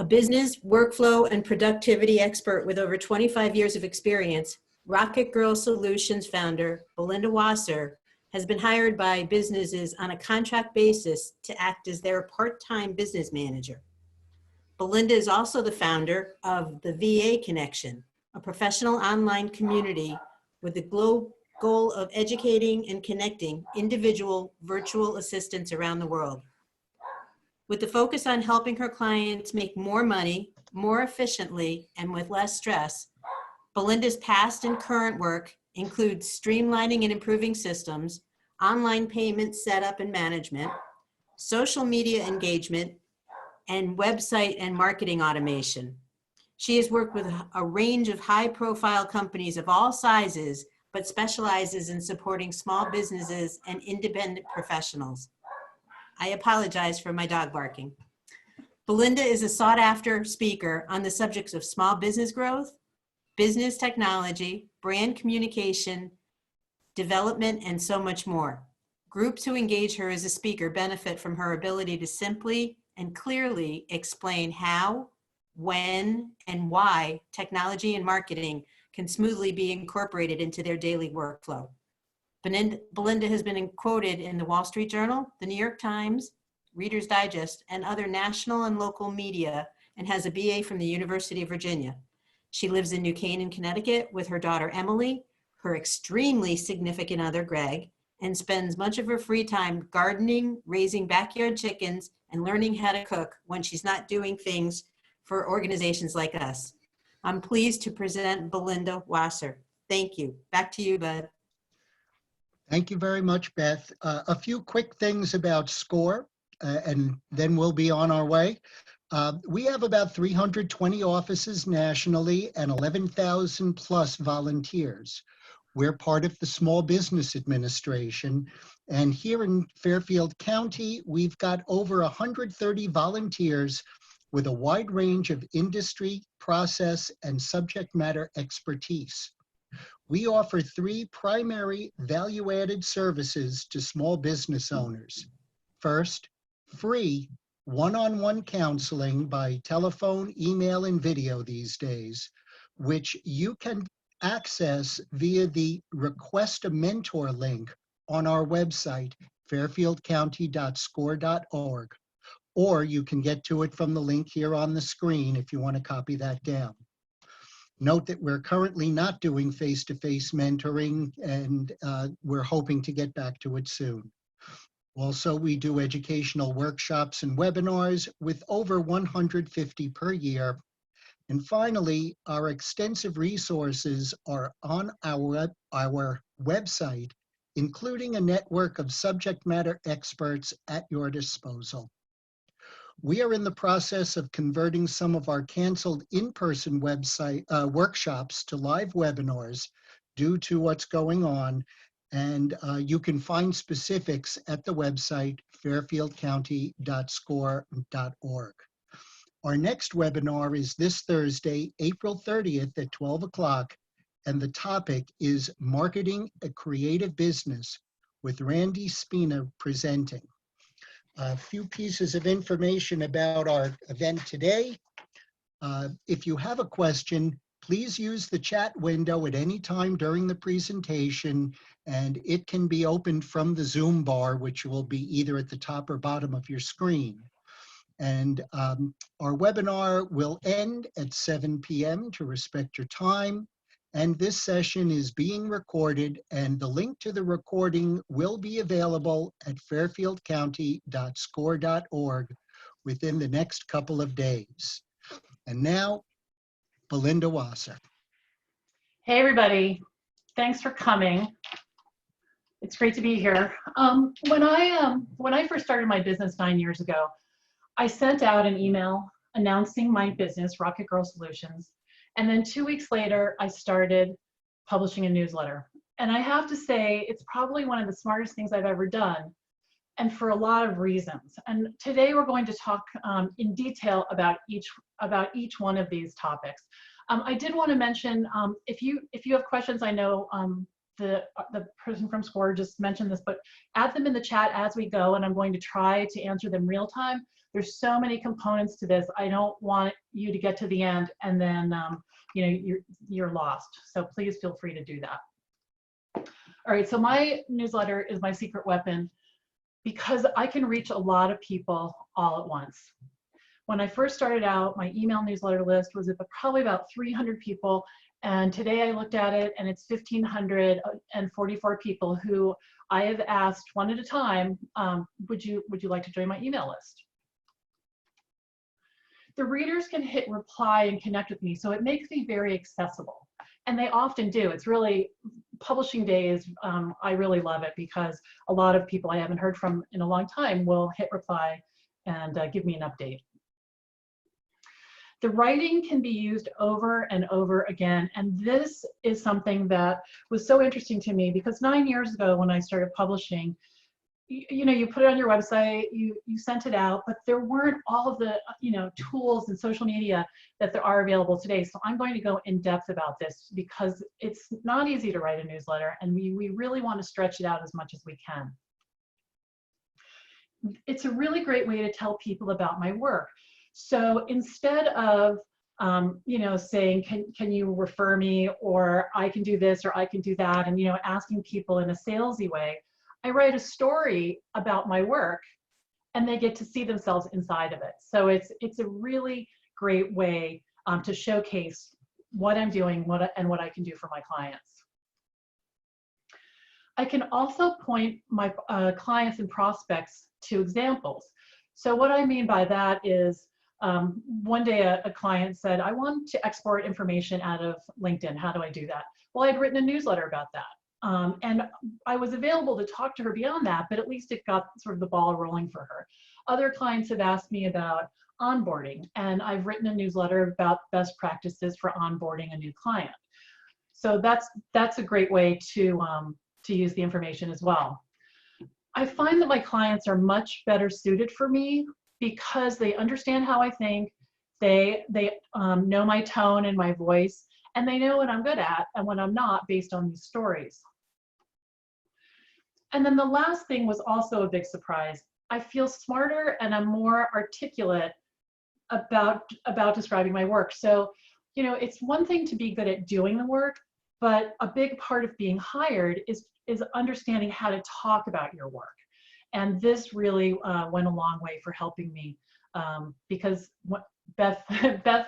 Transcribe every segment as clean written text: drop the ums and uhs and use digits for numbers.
A business, workflow, and productivity expert with over 25 years of experience, RocketGirl Solutions founder Belinda Wasser has been hired by businesses on a contract basis to act as their part-time business manager. Belinda is also the founder of the VA Connection, a professional online community with the goal of educating and connecting individual virtual assistants around the world. With the focus on helping her clients make more money, more efficiently, and with less stress, Belinda's past and current work includes streamlining and improving systems, online payment setup and management, social media engagement, and website and marketing automation. She has worked with a range of high-profile companies of all sizes, but specializes in supporting small businesses and independent professionals. I apologize for my dog barking. Belinda is a sought-after speaker on the subjects of small business growth, business technology, brand communication, development, and so much more. Groups who engage her as a speaker benefit from her ability to simply and clearly explain how, when, and why technology and marketing can smoothly be incorporated into their daily workflow. Belinda has been quoted in the Wall Street Journal, the New York Times, Reader's Digest, and other national and local media, and has a BA from the University of Virginia. She lives in New Canaan, Connecticut with her daughter Emily, her extremely significant other Greg, and spends much of her free time gardening, raising backyard chickens, and learning how to cook when she's not doing things for organizations like us. I'm pleased to present Belinda Wasser. Thank you. Back to you, Bud. Thank you very much, Beth. A few quick things about SCORE, and then we'll be on our way. We have about 320 offices nationally and 11,000 plus volunteers. We're part of the Small Business Administration, and here in Fairfield County, we've got over 130 volunteers with a wide range of industry, process, and subject matter expertise. We offer 3 primary value-added services to small business owners. First, free one-on-one counseling by telephone, email, and video these days, which you can access via the Request a Mentor link on our website, fairfieldcounty.score.org, or you can get to it from the link here on the screen if you want to copy that down. Note that we're currently not doing face-to-face mentoring, and we're hoping to get back to it soon. Also, we do educational workshops and webinars with over 150 per year. And finally, our extensive resources are on our website, including a network of subject matter experts at your disposal. We are in the process of converting some of our canceled in-person workshops to live webinars due to what's going on, and you can find specifics at the website fairfieldcounty.score.org. Our next webinar is this Thursday, April 30th at 12 o'clock, and the topic is Marketing a Creative Business with Randy Spina presenting. A few pieces of information about our event today. If you have a question, please use the chat window at any time during the presentation, and it can be opened from the Zoom bar, which will be either at the top or bottom of your screen. And our webinar will end at 7 p.m. to respect your time. And this session is being recorded, and the link to the recording will be available at fairfieldcounty.score.org within the next couple of days. And now, Belinda Wasser. Hey, everybody. Thanks for coming. It's great to be here. When I first started my business 9 years ago, I sent out an email announcing my business, RocketGirl Solutions. And then 2 weeks later, I started publishing a newsletter. And I have to say, it's probably one of the smartest things I've ever done, and for a lot of reasons. And today we're going to talk in detail about each one of these topics. I did want to mention, if you have questions, I know the person from SCORE just mentioned this, but add them in the chat as we go, and I'm going to try to answer them real time. There's so many components to this. I don't want you to get to the end and then you know, you're lost. So please feel free to do that. All right, so my newsletter is my secret weapon because I can reach a lot of people all at once. When I first started out, my email newsletter list was probably about 300 people. And today I looked at it and it's 1,544 people who I have asked one at a time, would you like to join my email list? The readers can hit reply and connect with me, so it makes me very accessible. And they often do. It's really, publishing days, I really love it because a lot of people I haven't heard from in a long time will hit reply and give me an update. The writing can be used over and over again, and this is something that was so interesting to me because 9 years ago when I started publishing, you know, you put it on your website, you sent it out, but there weren't all of the, you know, tools and social media that there are available today. So I'm going to go in depth about this because it's not easy to write a newsletter, and we really want to stretch it out as much as we can. It's a really great way to tell people about my work. So instead of you know, saying, can you refer me, or I can do this, or I can do that, and, you know, asking people in a salesy way, I write a story about my work and they get to see themselves inside of it. So it's a really great way to showcase what I'm doing and what I can do for my clients. I can also point my clients and prospects to examples. So what I mean by that is one day a client said, I want to export information out of LinkedIn. How do I do that? Well, I'd written a newsletter about that. And I was available to talk to her beyond that, but at least it got sort of the ball rolling for her. Other clients have asked me about onboarding, and I've written a newsletter about best practices for onboarding a new client. So that's a great way to use the information as well. I find that my clients are much better suited for me because they understand how I think, they know my tone and my voice, and they know what I'm good at and what I'm not based on these stories. And then the last thing was also a big surprise. I feel smarter and I'm more articulate about describing my work. So, you know, it's one thing to be good at doing the work, but a big part of being hired is understanding how to talk about your work. And this really went a long way for helping me because Beth,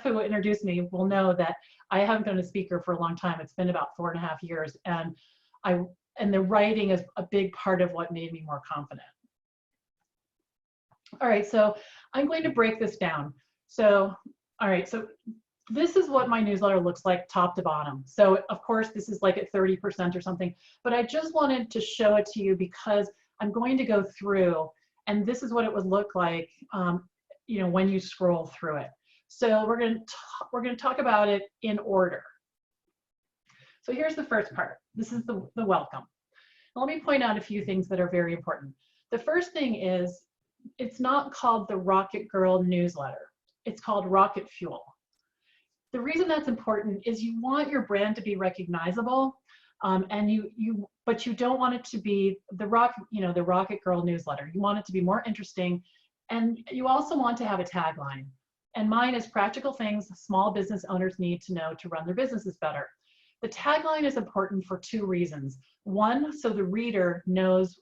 who introduced me, will know that I haven't been a speaker for a long time. It's been about 4.5 years, and the writing is a big part of what made me more confident. All right, so I'm going to break this down. So, all right, so this is what my newsletter looks like top to bottom. So of course, this is like at 30% or something, but I just wanted to show it to you because I'm going to go through, and this is what it would look like, you know, when you scroll through it. So we're going to talk about it in order. So here's the first part. This is the welcome. Now, let me point out a few things that are very important. The first thing is, it's not called the Rocket Girl newsletter. It's called Rocket Fuel. The reason that's important is you want your brand to be recognizable, but you don't want it to be the Rocket Girl newsletter. You want it to be more interesting, and you also want to have a tagline. And mine is practical things small business owners need to know to run their businesses better. The tagline is important for 2 reasons. 1, so the reader knows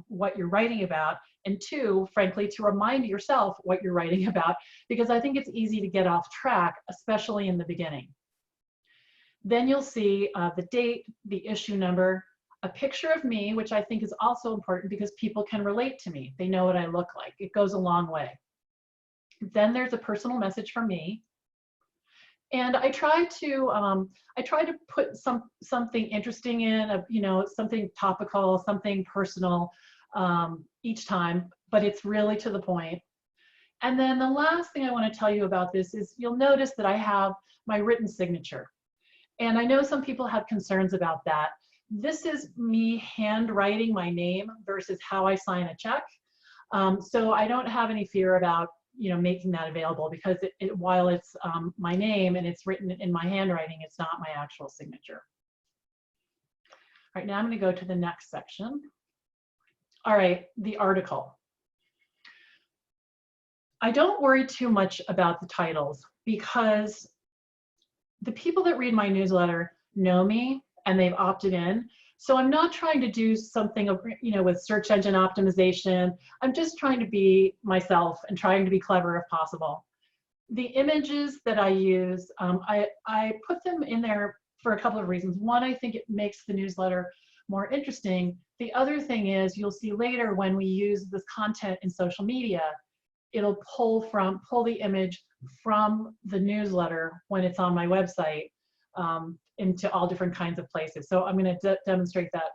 what you're writing about, and 2, frankly, to remind yourself what you're writing about, because I think it's easy to get off track, especially in the beginning. Then you'll see the date, the issue number, a picture of me, which I think is also important because people can relate to me. They know what I look like. It goes a long way. Then there's a personal message from me. And I try to put something interesting in, something topical, something personal each time, but it's really to the point. And then the last thing I want to tell you about this is you'll notice that I have my written signature. And I know some people have concerns about that. This is me handwriting my name versus how I sign a check. So I don't have any fear about making that available because while it's my name and it's written in my handwriting, it's not my actual signature. right, now I'm going to go to the next section. All right, the article. I don't worry too much about the titles because the people that read my newsletter know me and they've opted in. So I'm not trying to do something, with search engine optimization. I'm just trying to be myself and trying to be clever if possible. The images that I use, I put them in there for a couple of reasons. One, I think it makes the newsletter more interesting. The other thing is, you'll see later when we use this content in social media, it'll pull the image from the newsletter when it's on my website into all different kinds of places. So I'm going to demonstrate that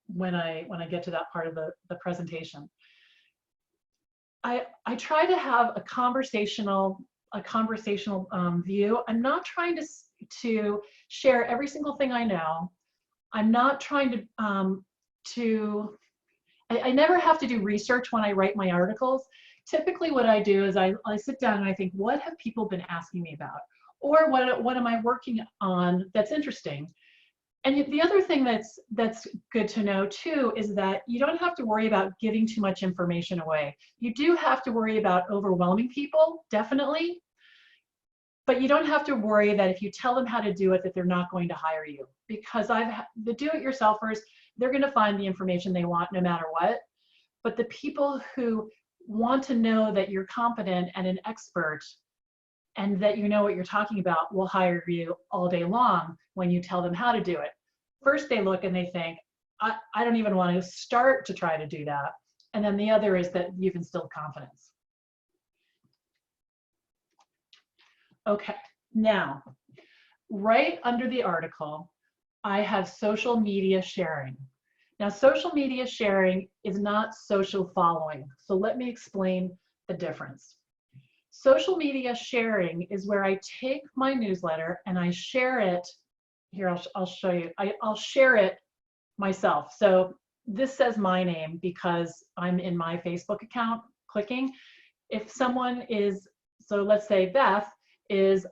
when I get to that part of the presentation. I try to have a conversational view. I'm not trying to share every single thing I know. I'm not trying I never have to do research when I write my articles. Typically what I do is I sit down and I think, what have people been asking me about? Or what am I working on that's interesting? And the other thing that's good to know too is that you don't have to worry about giving too much information away. You do have to worry about overwhelming people, definitely. But you don't have to worry that if you tell them how to do it, that they're not going to hire you. Because the do-it-yourselfers, they're going to find the information they want no matter what. But the people who want to know that you're competent and an expert and that you know what you're talking about will hire you all day long when you tell them how to do it. First, they look and they think, I don't even want to start to try to do that. And then the other is that you've instilled confidence. Okay, now, right under the article, I have social media sharing. Now, social media sharing is not social following. So let me explain the difference. Social media sharing is where I take my newsletter and I share it. Here, I'll show you. I'll share it myself. So this says my name because I'm in my Facebook account clicking. If someone is, so let's say Beth is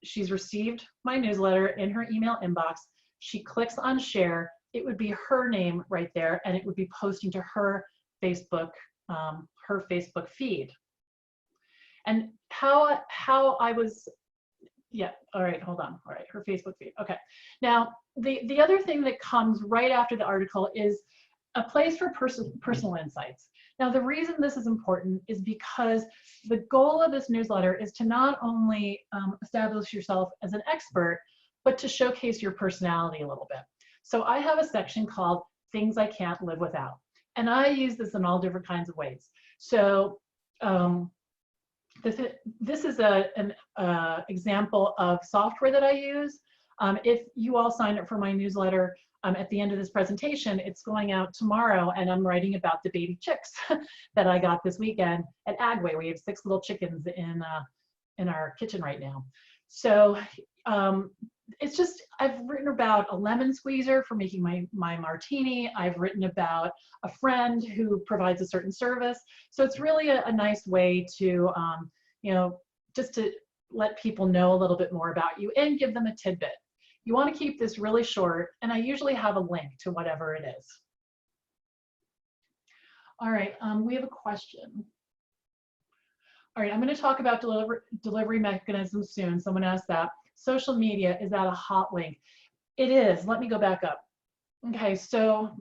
she's received my newsletter in her email inbox. She clicks on share. It would be her name right there, and it would be posting to her Facebook feed. And how I was, yeah, all right, hold on. All right, her Facebook feed. Okay. Now, the other thing that comes right after the article is a place for personal insights. Now, the reason this is important is because the goal of this newsletter is to not only establish yourself as an expert, but to showcase your personality a little bit. So I have a section called Things I Can't Live Without. And I use this in all different kinds of ways. So this is an example of software that I use. If you all sign up for my newsletter, at the end of this presentation, it's going out tomorrow, and I'm writing about the baby chicks that I got this weekend at Agway. We have 6 little chickens in our kitchen right now. So it's just, I've written about a lemon squeezer for making my martini. I've written about a friend who provides a certain service. So it's really a nice way to, just to let people know a little bit more about you and give them a tidbit. You want to keep this really short, and I usually have a link to whatever it is. All right, we have a question. All right, I'm going to talk about delivery mechanisms soon. Someone asked that. Social media, is that a hot link? It is. Let me go back up. Okay, so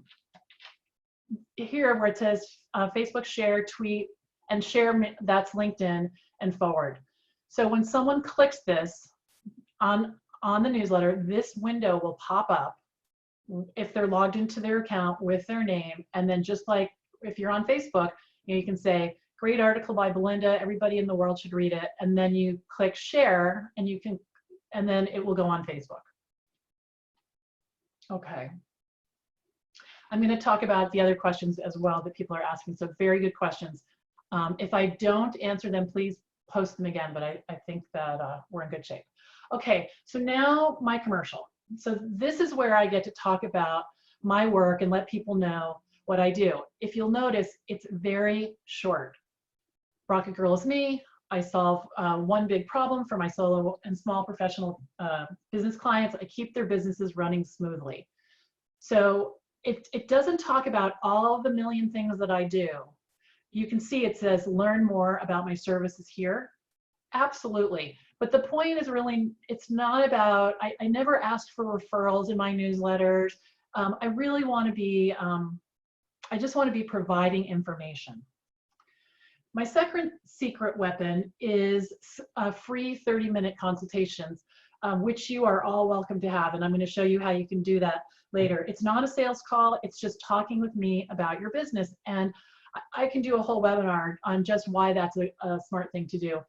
here where it says Facebook share, tweet, and share, that's LinkedIn and forward. So when someone clicks this on the newsletter, this window will pop up if they're logged into their account with their name. And then just like if you're on Facebook, you can say, great article by Belinda, everybody in the world should read it. And then you click share and then it will go on Facebook. Okay. I'm going to talk about the other questions as well that people are asking. So very good questions. If I don't answer them, please post them again, but I think that we're in good shape. Okay, so now my commercial. So this is where I get to talk about my work and let people know what I do. If you'll notice, it's very short. Rocket Girl is me. I solve one big problem for my solo and small professional business clients. I keep their businesses running smoothly. So it doesn't talk about all the million things that I do. You can see it says learn more about my services here. Absolutely. But the point is really, it's not about, I never asked for referrals in my newsletters. I really want to be, I just want to be providing information. My second secret weapon is free 30-minute consultations, which you are all welcome to have. And I'm going to show you how you can do that later. It's not a sales call. It's just talking with me about your business. And I can do a whole webinar on just why that's a smart thing to do.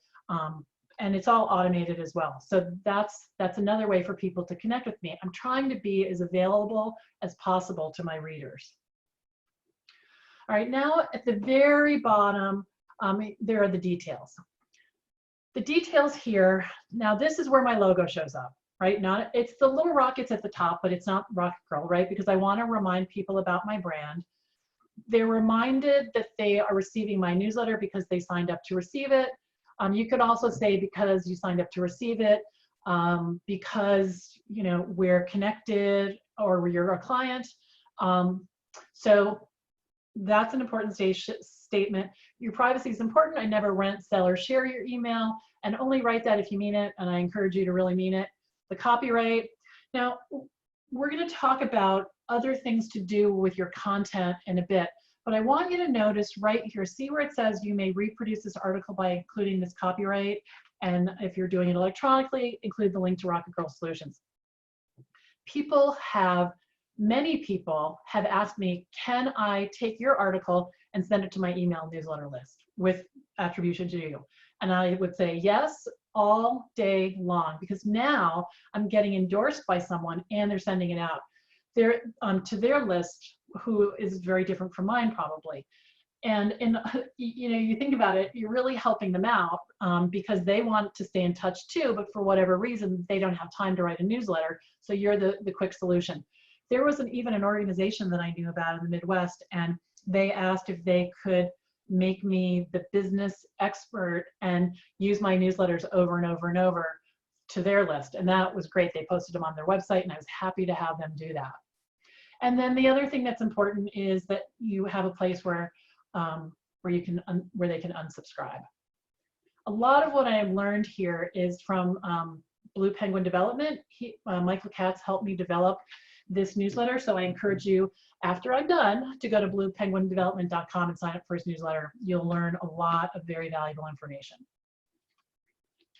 And it's all automated as well. So that's another way for people to connect with me. I'm trying to be as available as possible to my readers. All right, now at the very bottom, there are the details. The details here, now this is where my logo shows up, right? It's the little rockets at the top, but it's not RocketGirl, right? Because I want to remind people about my brand. They're reminded that they are receiving my newsletter because they signed up to receive it. You could also say because you signed up to receive it, because we're connected or you're a client. So that's an important statement. Your privacy is important. I never rent, sell, or share your email, and only write that if you mean it, and I encourage you to really mean it. The copyright. Now, we're going to talk about other things to do with your content in a bit, but I want you to notice right here, see where it says you may reproduce this article by including this copyright, and if you're doing it electronically, include the link to RocketGirl Solutions. Many people have asked me, can I take your article and send it to my email newsletter list with attribution to you? And I would say yes, all day long, because now I'm getting endorsed by someone and they're sending it out to their list, who is very different from mine probably. And you think about it, you're really helping them out because they want to stay in touch too, but for whatever reason, they don't have time to write a newsletter. So you're the quick solution. There was even an organization that I knew about in the Midwest, and they asked if they could make me the business expert and use my newsletters over and over and over to their list. And that was great. They posted them on their website, and I was happy to have them do that. And then the other thing that's important is that you have a place where they can unsubscribe. A lot of what I have learned here is from Blue Penguin Development. Michael Katz helped me develop this newsletter, so I encourage you, after I'm done, to go to bluepenguindevelopment.com and sign up for his newsletter. You'll learn a lot of very valuable information.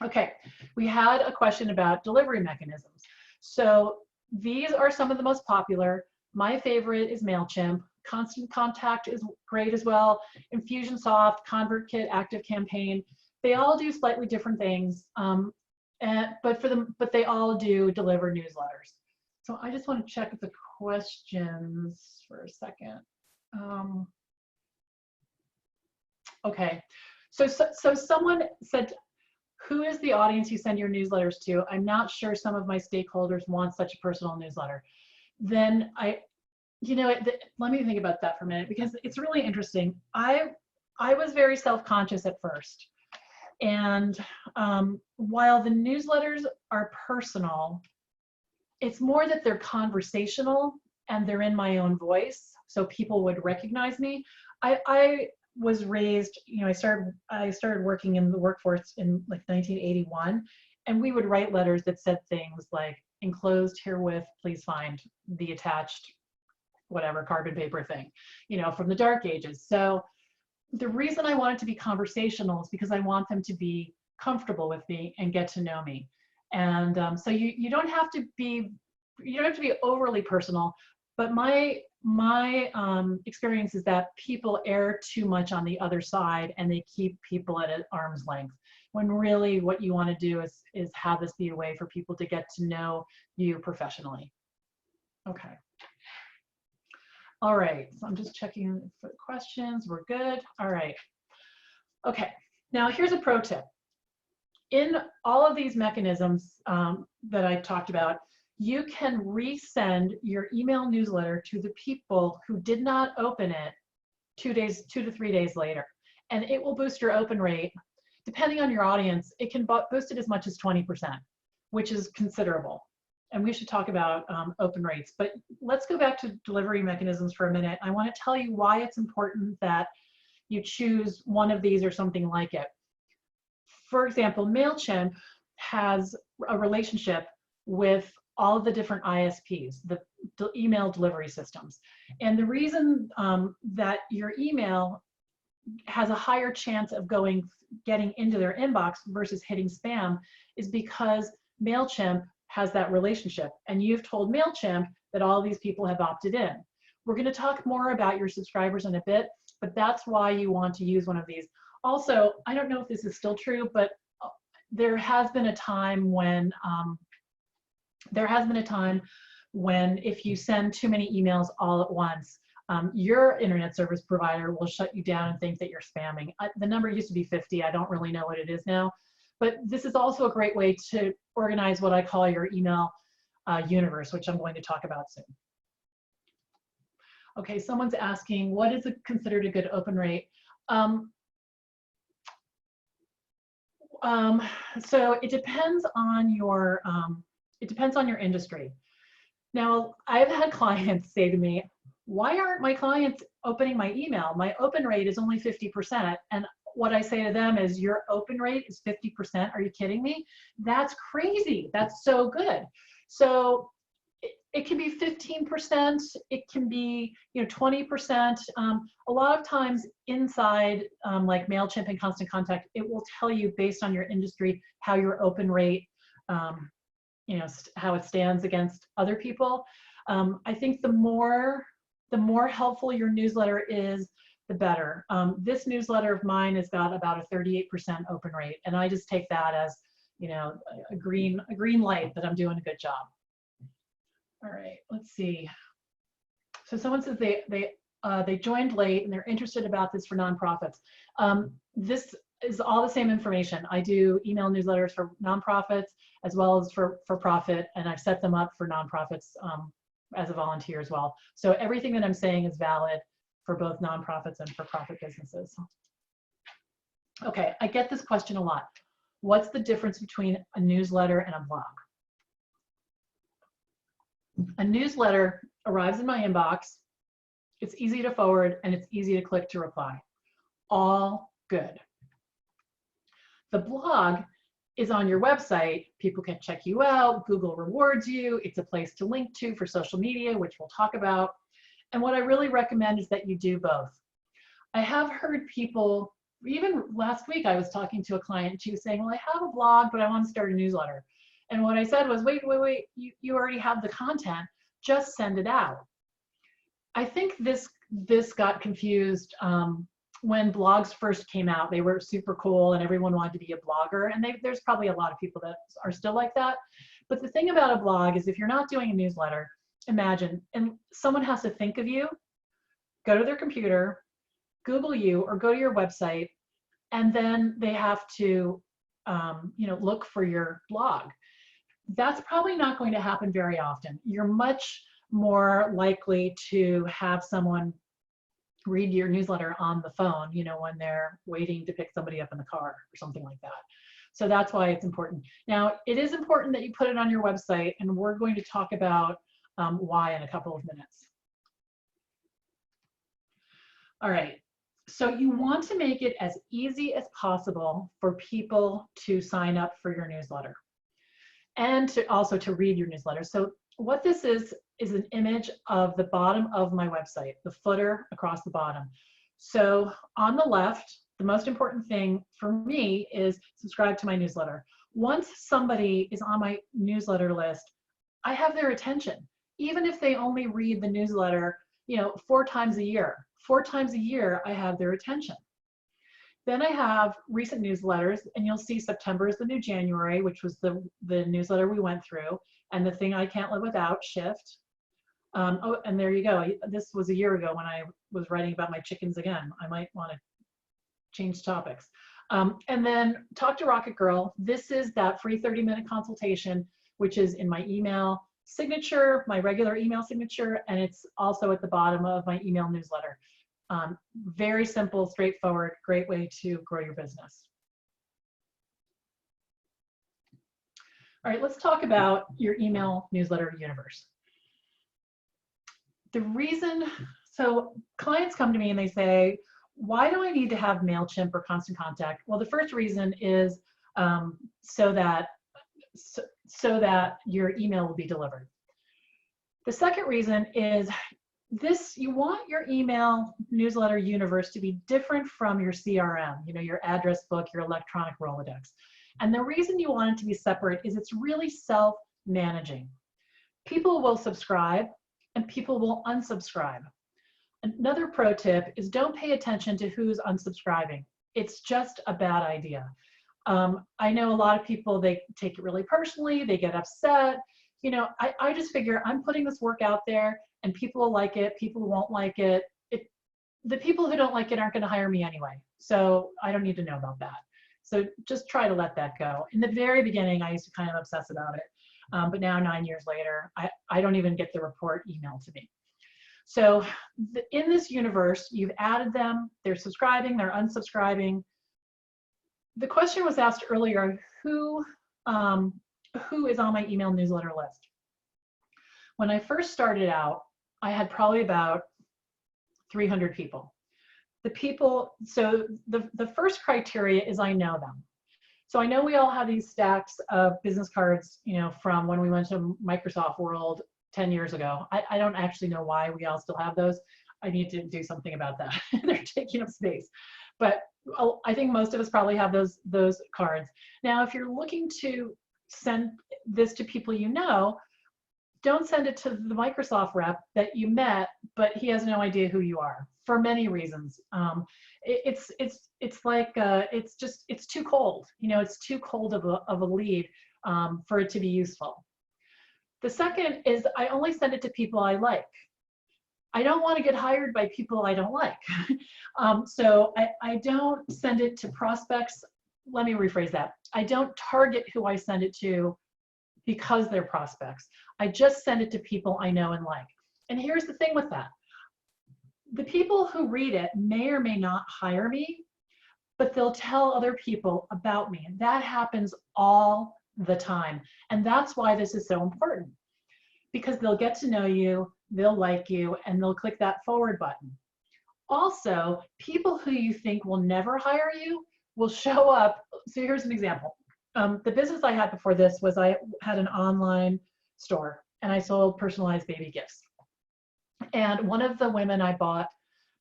Okay, we had a question about delivery mechanisms. So these are some of the most popular. My favorite is MailChimp. Constant Contact is great as well. Infusionsoft, ConvertKit, ActiveCampaign. They all do slightly different things, but they all do deliver newsletters. So I just want to check the questions for a second. Okay, so someone said, who is the audience you send your newsletters to? I'm not sure some of my stakeholders want such a personal newsletter. Then let me think about that for a minute, because it's really interesting. I was very self-conscious at first. And while the newsletters are personal, it's more that they're conversational and they're in my own voice, so people would recognize me. I was raised, I started working in the workforce in like 1981, and we would write letters that said things like, enclosed herewith, please find the attached whatever carbon paper thing, from the dark ages. So the reason I want it to be conversational is because I want them to be comfortable with me and get to know me. And so you don't have to be overly personal, but my experience is that people err too much on the other side and they keep people at an arm's length, when really what you want to do is have this be a way for people to get to know you professionally. Okay. All right, so I'm just checking for the questions. We're good. All right. Okay, now here's a pro tip. In all of these mechanisms that I talked about, you can resend your email newsletter to the people who did not open it 2 to 3 days later. And it will boost your open rate. Depending on your audience, it can boost it as much as 20%, which is considerable. and we should talk about open rates, but let's go back to delivery mechanisms for a minute. I want to tell you why it's important that you choose one of these or something like it. For example, MailChimp has a relationship with all of the different ISPs, the email delivery systems. And the reason that your email has a higher chance of getting into their inbox versus hitting spam is because MailChimp has that relationship. And you've told MailChimp that all these people have opted in. We're going to talk more about your subscribers in a bit, but that's why you want to use one of these. Also, I don't know if this is still true, but there has been a time when if you send too many emails all at once, your internet service provider will shut you down and think that you're spamming. The number used to be 50. I don't really know what it is now, but this is also a great way to organize what I call your email universe, which I'm going to talk about soon. Okay, someone's asking, what is considered a good open rate? So it depends on your industry. Now, I've had clients say to me, why aren't my clients opening my email? My open rate is only 50%. And what I say to them is, your open rate is 50%. Are you kidding me? That's crazy. That's so good. So it can be 15%. It can be 20%. A lot of times inside like MailChimp and Constant Contact, it will tell you based on your industry how your open rate, how it stands against other people. I think the more helpful your newsletter is, the better. This newsletter of mine has got about a 38% open rate, and I just take that as a green light that I'm doing a good job. All right, let's see. So someone says they joined late and they're interested about this for nonprofits. This is all the same information. I do email newsletters for nonprofits as well as for profit, and I've set them up for nonprofits as a volunteer as well. So everything that I'm saying is valid for both nonprofits and for profit businesses. Okay, I get this question a lot. What's the difference between a newsletter and a blog? A newsletter arrives in my inbox, it's easy to forward, and it's easy to click to reply. All good. The blog is on your website. People can check you out. Google rewards you. It's a place to link to for social media, which we'll talk about. And what I really recommend is that you do both. I have heard people, even last week I was talking to a client, she was saying, well, I have a blog, but I want to start a newsletter. And what I said was, wait, you already have the content, just send it out. I think this got confused when blogs first came out. They were super cool and everyone wanted to be a blogger, and there's probably a lot of people that are still like that. But the thing about a blog is, if you're not doing a newsletter, imagine, and someone has to think of you, go to their computer, Google you, or go to your website, and then they have to look for your blog. That's probably not going to happen very often. You're much more likely to have someone read your newsletter on the phone, when they're waiting to pick somebody up in the car or something like that. So that's why it's important. Now, it is important that you put it on your website, and we're going to talk about why in a couple of minutes. All right, so you want to make it as easy as possible for people to sign up for your newsletter and also to read your newsletter. So what this is an image of the bottom of my website, the footer across the bottom. So on the left, the most important thing for me is subscribe to my newsletter. Once somebody is on my newsletter list, I have their attention. Even if they only read the newsletter, 4 times a year. 4 times a year, I have their attention. Then I have recent newsletters, and you'll see September is the new January, which was the newsletter we went through, and the thing I can't live without, Shift. Oh, and there you go. This was a year ago when I was writing about my chickens again. I might want to change topics. And then Talk to Rocket Girl. This is that free 30-minute consultation, which is in my email signature, my regular email signature, and it's also at the bottom of my email newsletter. Very simple, straightforward, great way to grow your business. All right, let's talk about your email newsletter universe. The reason, so clients come to me and they say, why do I need to have MailChimp or Constant Contact? Well, the first reason is so that your email will be delivered. The second reason is you want your email newsletter universe to be different from your CRM, your address book, your electronic Rolodex. And the reason you want it to be separate is it's really self-managing. People will subscribe and people will unsubscribe. Another pro tip is don't pay attention to who's unsubscribing. It's just a bad idea. I know a lot of people, they take it really personally, they get upset. I just figure I'm putting this work out there and people will like it, people won't like it. The people who don't like it aren't going to hire me anyway. So I don't need to know about that. So just try to let that go. In the very beginning, I used to kind of obsess about it. But now 9 years later, I don't even get the report emailed to me. So in this universe, you've added them, they're subscribing, they're unsubscribing. The question was asked earlier, who is on my email newsletter list? When I first started out, I had probably about 300 people. So the first criteria is I know them. So I know we all have these stacks of business cards, from when we went to Microsoft World 10 years ago. I don't actually know why we all still have those. I need to do something about that. They're taking up space. But I think most of us probably have those cards. Now, if you're looking to send this to people don't send it to the Microsoft rep that you met, but he has no idea who you are for many reasons. It's too cold. It's too cold of a lead for it to be useful. The second is I only send it to people I like. I don't want to get hired by people I don't like. So I don't send it to prospects. Let me rephrase that. I don't target who I send it to because they're prospects. I just send it to people I know and like. And here's the thing with that. The people who read it may or may not hire me, but they'll tell other people about me. And that happens all the time. And that's why this is so important, because they'll get to know you, they'll like you, and they'll click that forward button. Also, people who you think will never hire you will show up. So here's an example. The business I had before this was I had an online store and I sold personalized baby gifts. And one of the women I bought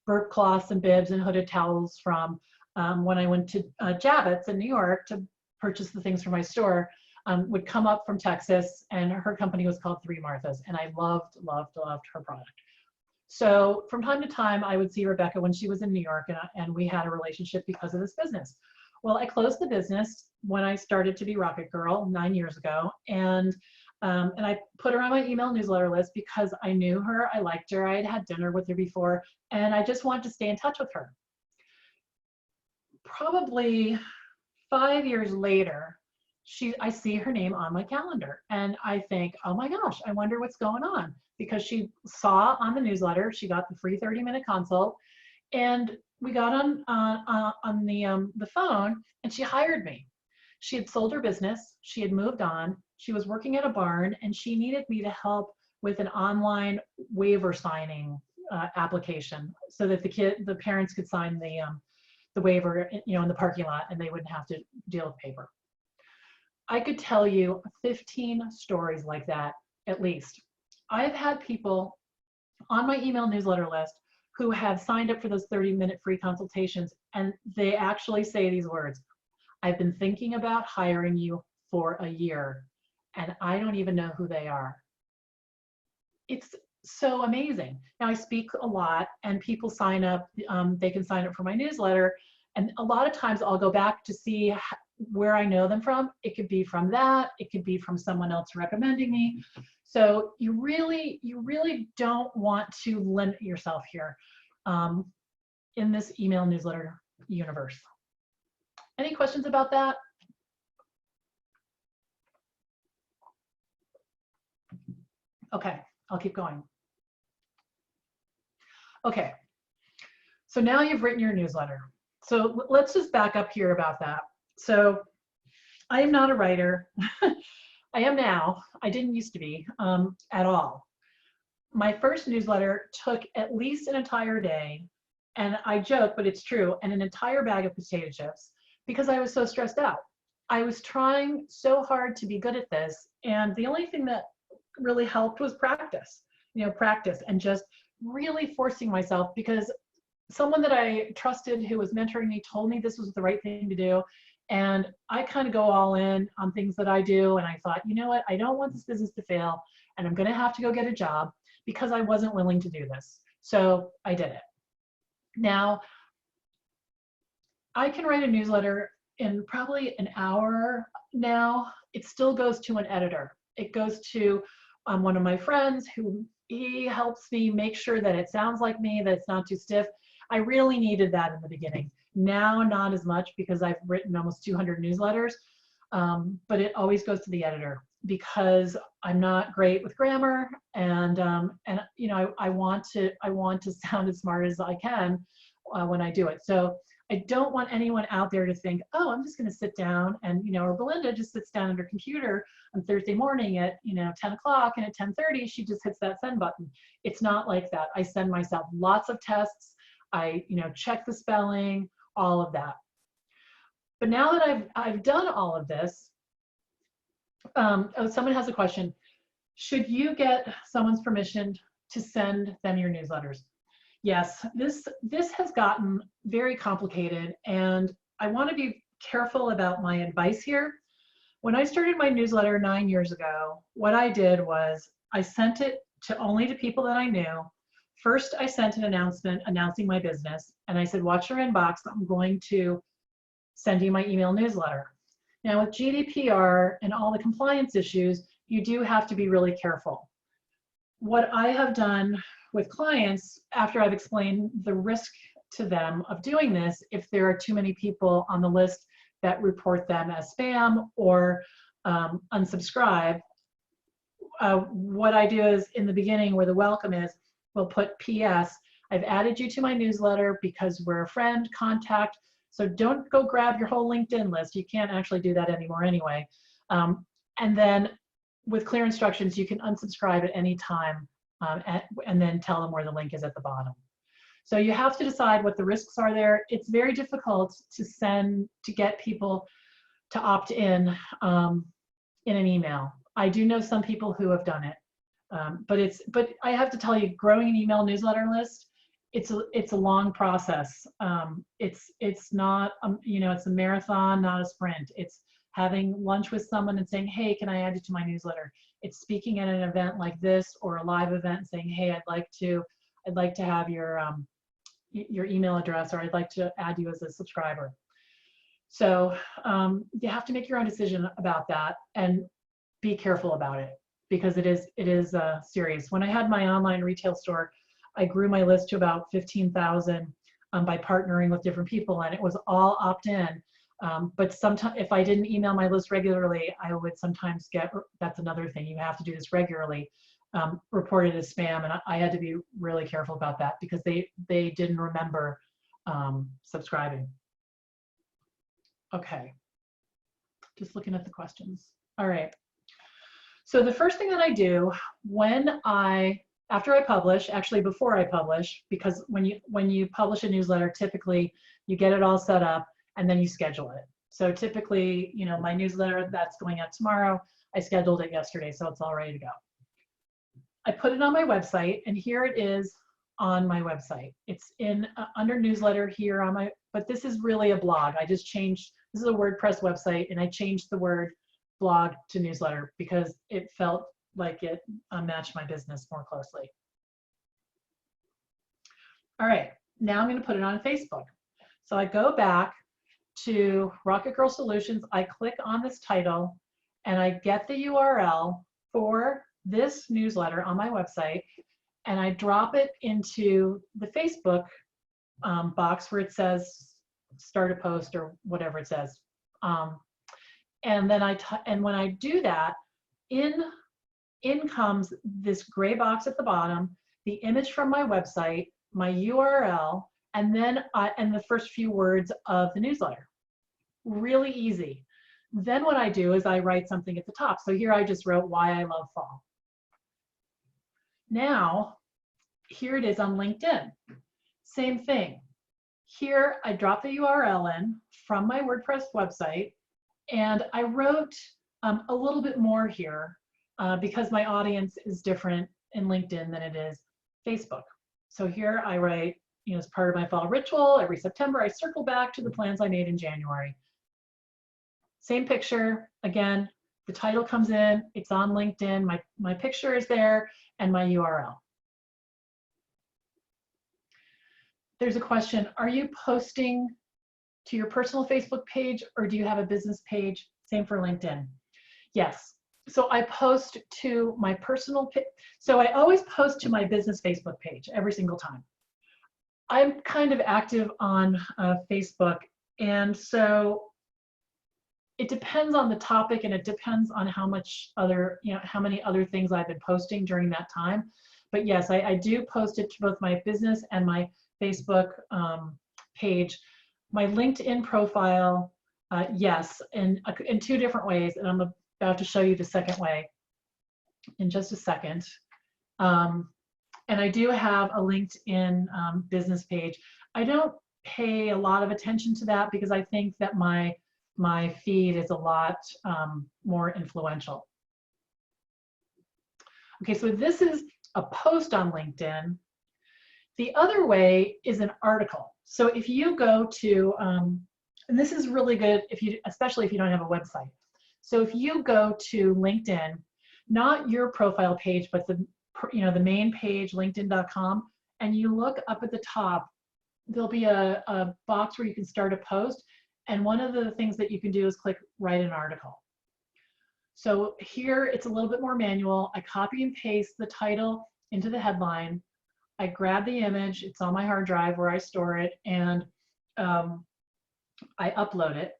burp cloths and bibs and hooded towels from when I went to Javits in New York to purchase the things for my store would come up from Texas, and her company was called Three Marthas, and I loved her product. So from time to time, I would see Rebecca when she was in New York, and we had a relationship because of this business. Well, I closed the business when I started to be RocketGirl 9 years ago, and I put her on my email newsletter list because I knew her, I liked her, I had had dinner with her before, and I just wanted to stay in touch with her. Probably 5 years later, I see her name on my calendar, and I think, oh my gosh, I wonder what's going on, because she saw on the newsletter, she got the free 30-minute consult, and we got on the phone, and she hired me. She had sold her business, she had moved on, she was working at a barn, and she needed me to help with an online waiver signing application so that the parents could sign the waiver, in the parking lot, and they wouldn't have to deal with paper. I could tell you 15 stories like that, at least. I've had people on my email newsletter list who have signed up for those 30-minute free consultations, and they actually say these words: I've been thinking about hiring you for a year, and I don't even know who they are. It's so amazing. Now, I speak a lot, and people sign up, they can sign up for my newsletter, and a lot of times I'll go back to see where I know them from. It could be from that, it could be from someone else recommending me. So you really don't want to limit yourself here in this email newsletter universe. Any questions about that? Okay, I'll keep going. Okay, so now you've written your newsletter. So let's just back up here about that. So I am not a writer. I am now. I didn't used to be at all. My first newsletter took at least an entire day, and I joke, but it's true, and an entire bag of potato chips because I was so stressed out. I was trying so hard to be good at this, and the only thing that really helped was practice, practice and just really forcing myself, because someone that I trusted who was mentoring me told me this was the right thing to do. And I kind of go all in on things that I do. And I thought, you know what? I don't want this business to fail, and I'm going to have to go get a job because I wasn't willing to do this. So I did it. Now, I can write a newsletter in probably an hour now. It still goes to an editor. It goes to one of my friends who he helps me make sure that it sounds like me, that it's not too stiff. I really needed that in the beginning. Now, not as much because I've written almost 200 newsletters, but it always goes to the editor because I'm not great with grammar, and I want to sound as smart as I can when I do it. So I don't want anyone out there to think, oh, I'm just going to sit down and, or Belinda just sits down at her computer on Thursday morning at, 10 o'clock, and at 10:30, she just hits that send button. It's not like that. I send myself lots of tests. I, check the spelling, all of that. But now that I've done all of this, someone has a question. Should you get someone's permission to send them your newsletters? Yes, this has gotten very complicated, and I want to be careful about my advice here. When I started my newsletter 9 years ago, what I did was I sent it only to people that I knew. First, I sent an announcement announcing my business, and I said, watch your inbox. I'm going to send you my email newsletter. Now, with GDPR and all the compliance issues, you do have to be really careful. What I have done with clients, after I've explained the risk to them of doing this, if there are too many people on the list that report them as spam or unsubscribe, what I do is in the beginning where the welcome is, we'll put PS, I've added you to my newsletter because we're a friend, contact, so don't go grab your whole LinkedIn list. You can't actually do that anymore anyway. And then with clear instructions, you can unsubscribe at any time and then tell them where the link is at the bottom. So you have to decide what the risks are there. It's very difficult to get people to opt in an email. I do know some people who have done it, but I have to tell you, growing an email newsletter list, it's a long process. It's not it's a marathon, not a sprint. It's having lunch with someone and saying, hey, can I add you to my newsletter? It's speaking at an event like this or a live event and saying, hey, I'd like to have your email address, or I'd like to add you as a subscriber. So you have to make your own decision about that and be careful about it, because it is serious. When I had my online retail store, I grew my list to about 15,000 by partnering with different people, and it was all opt-in. But sometimes if I didn't email my list regularly, I would sometimes get, that's another thing, you have to do this regularly, reported as spam, and I had to be really careful about that because they didn't remember subscribing. Okay, just looking at the questions. All right, so the first thing that I do after I publish, actually before I publish, because when you publish a newsletter, typically you get it all set up and then you schedule it. So typically, my newsletter that's going out tomorrow, I scheduled it yesterday, so it's all ready to go. I put it on my website, and here it is on my website. It's in under newsletter here on my, but this is really a blog. I just changed, this is a WordPress website, and I changed the word blog to newsletter because it felt like it matched my business more closely. All right, now I'm going to put it on Facebook. So I go back to RocketGirl Solutions, I click on this title, and I get the URL for this newsletter on my website, and I drop it into the Facebook box where it says start a post or whatever it says. And then when I do that, in comes this gray box at the bottom, the image from my website, my URL, and then and the first few words of the newsletter. Really easy. Then what I do is I write something at the top. So here I just wrote why I love fall. Now, here it is on LinkedIn. Same thing. Here I drop the URL in from my WordPress website, and I wrote a little bit more here because my audience is different in LinkedIn than it is Facebook. So here I write, as part of my fall ritual, every September I circle back to the plans I made in January. Same picture, again, the title comes in, it's on LinkedIn, my picture is there, and my URL. There's a question, are you posting to your personal Facebook page or do you have a business page? Same for LinkedIn. Yes, so I post to my personal page. So I always post to my business Facebook page every single time. I'm kind of active on Facebook, and so it depends on the topic and it depends on how much other, how many other things I've been posting during that time. But yes, I do post it to both my business and my Facebook page. My LinkedIn profile, yes, in 2 different ways, and I'm about to show you the second way in just a second. And I do have a LinkedIn business page. I don't pay a lot of attention to that because I think that my feed is a lot more influential. Okay, so this is a post on LinkedIn. The other way is an article. So if you go to, and this is really good especially if you don't have a website. So if you go to LinkedIn, not your profile page, but the main page, linkedin.com, and you look up at the top, there'll be a box where you can start a post. And one of the things that you can do is click write an article. So here it's a little bit more manual. I copy and paste the title into the headline. I grab the image, it's on my hard drive where I store it, and I upload it.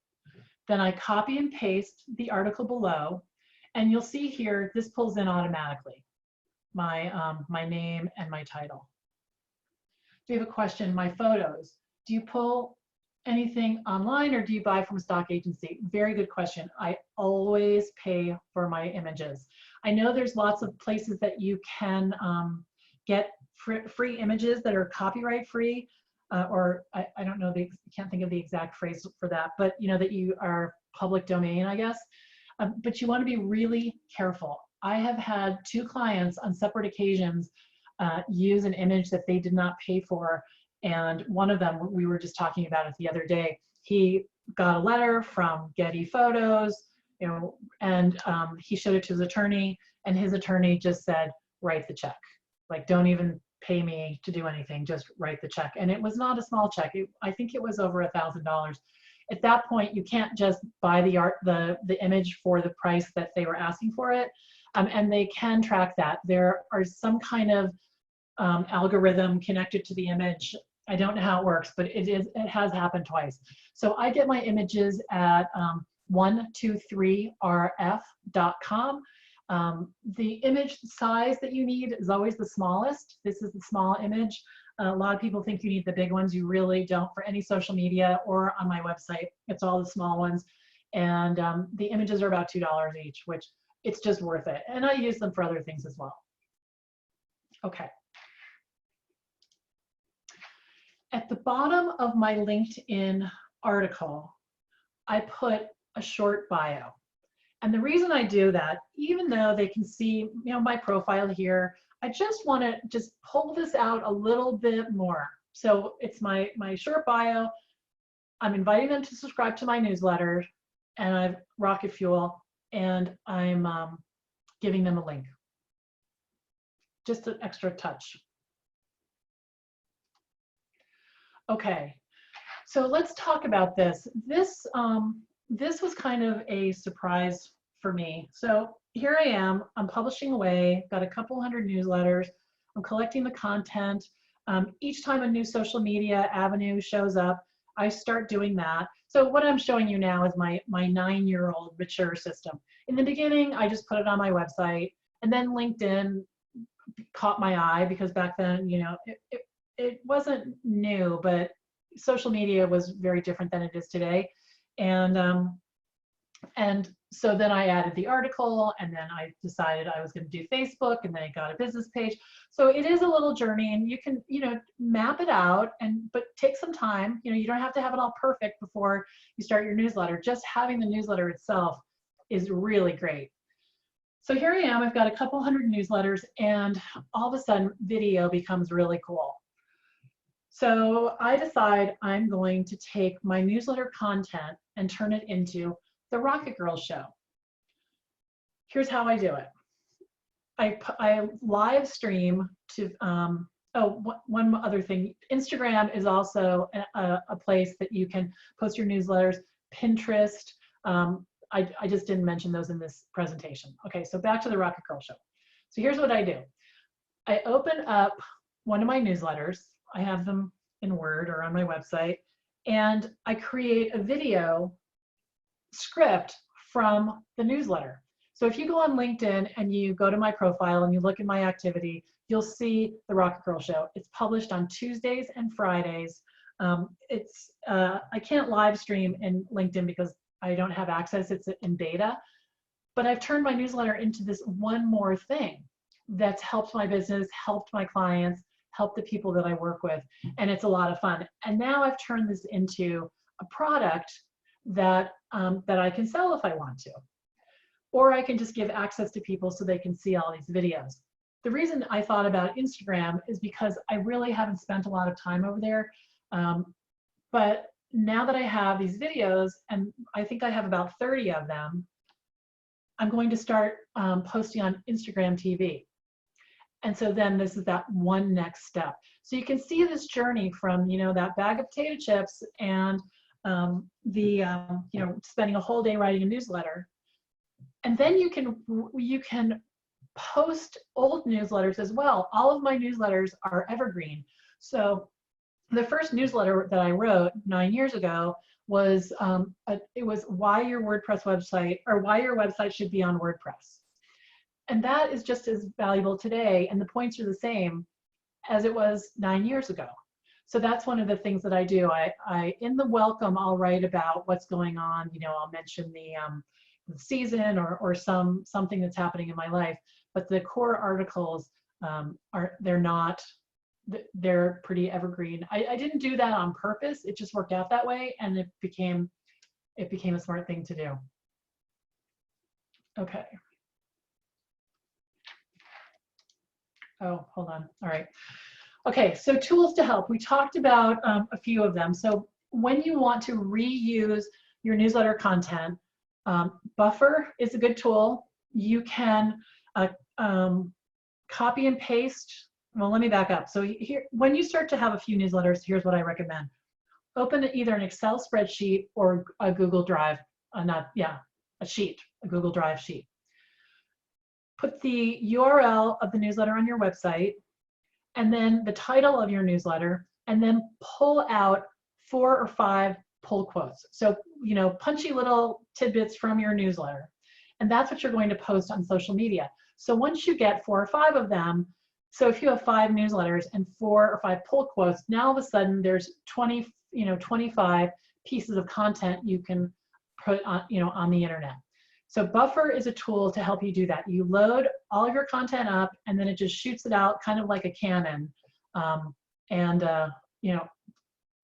Then I copy and paste the article below, and you'll see here, this pulls in automatically, my name and my title. Do you have a question? My photos, do you pull anything online or do you buy from a stock agency? Very good question. I always pay for my images. I know there's lots of places that you can get free images that are copyright free, or I don't know, can't think of the exact phrase for that, but that you are public domain, I guess. But you want to be really careful. I have had 2 clients on separate occasions use an image that they did not pay for, and one of them, we were just talking about it the other day, he got a letter from Getty Photos, and he showed it to his attorney, and his attorney just said, write the check. Like, don't even pay me to do anything, just write the check. And it was not a small check. I think it was over $1,000. At that point, you can't just buy the image for the price that they were asking for it. And they can track that. There are some kind of algorithm connected to the image. I don't know how it works, but it has happened twice. So I get my images at 123rf.com. The image size that you need is always the smallest. This is the small image. A lot of people think you need the big ones. You really don't for any social media or on my website. It's all the small ones. And the images are about $2 each, which it's just worth it. And I use them for other things as well. Okay. At the bottom of my LinkedIn article, I put a short bio. And the reason I do that, even though they can see, my profile here, I just want to pull this out a little bit more. So it's my short bio. I'm inviting them to subscribe to my newsletter, and I've Rocket Fuel, and I'm giving them a link. Just an extra touch. Okay, so let's talk about this. This was kind of a surprise for me. So here I am, I'm publishing away, got a couple hundred newsletters, I'm collecting the content. Each time a new social media avenue shows up, I start doing that. So what I'm showing you now is my 9-year-old mature system. In the beginning, I just put it on my website, and then LinkedIn caught my eye because back then, it wasn't new, but social media was very different than it is today. And And so then I added the article, and then I decided I was going to do Facebook, and then I got a business page. So it is a little journey, and you can, map it out, but take some time. You don't have to have it all perfect before you start your newsletter. Just having the newsletter itself is really great. So here I am, I've got a couple hundred newsletters, and all of a sudden video becomes really cool. So I decide I'm going to take my newsletter content and turn it into the RocketGirl Show. Here's how I do it. I live stream to, one other thing, Instagram is also a place that you can post your newsletters, Pinterest. I just didn't mention those in this presentation. Okay, so back to the RocketGirl Show. So here's what I do. I open up one of my newsletters. I have them in Word or on my website, and I create a video script from the newsletter. So if you go on LinkedIn and you go to my profile and you look at my activity, you'll see the RocketGirl Show. It's published on Tuesdays and Fridays. I can't live stream in LinkedIn because I don't have access, it's in beta, but I've turned my newsletter into this one more thing that's helped my business, helped my clients, helped the people that I work with, and it's a lot of fun. And now I've turned this into a product that I can sell if I want to, or I can just give access to people so they can see all these videos. The reason I thought about Instagram is because I really haven't spent a lot of time over there, but now that I have these videos, and I think I have about 30 of them, I'm going to start posting on Instagram TV. And so then this is that one next step. So you can see this journey from, that bag of potato chips and spending a whole day writing a newsletter. And then you can post old newsletters as well. All of my newsletters are evergreen. So the first newsletter that I wrote 9 years ago was it was why your website should be on WordPress. And that is just as valuable today, and the points are the same as it was 9 years ago. So that's one of the things that I do. I in the welcome, I'll write about what's going on. I'll mention the season or something that's happening in my life. But the core articles they're pretty evergreen. I didn't do that on purpose. It just worked out that way, and it became a smart thing to do. Okay. Oh, hold on. All right. Okay, so tools to help. We talked about a few of them. So when you want to reuse your newsletter content, Buffer is a good tool. You can copy and paste. Well, let me back up. So here, when you start to have a few newsletters, here's what I recommend. Open either an Excel spreadsheet or a Google Drive, a Google Drive sheet. Put the URL of the newsletter on your website, and then the title of your newsletter, and then pull out 4 or 5 pull quotes. So, punchy little tidbits from your newsletter. And that's what you're going to post on social media. So once you get 4 or 5 of them, so if you have 5 newsletters and 4 or 5 pull quotes, now all of a sudden there's 25 pieces of content you can put on, on the internet. So Buffer is a tool to help you do that. You load all of your content up, and then it just shoots it out kind of like a cannon.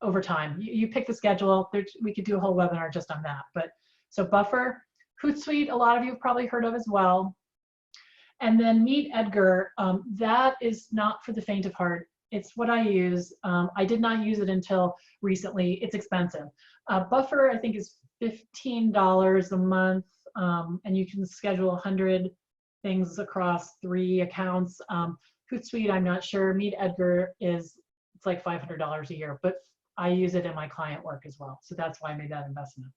Over time, you pick the schedule. We could do a whole webinar just on that. But so Buffer, Hootsuite, a lot of you have probably heard of as well. And then Meet Edgar, that is not for the faint of heart. It's what I use. I did not use it until recently. It's expensive. Buffer, I think, is $15 a month. And you can schedule 100 things across 3 accounts. Hootsuite, I'm not sure. Meet Edgar it's like $500 a year, but I use it in my client work as well. So that's why I made that investment.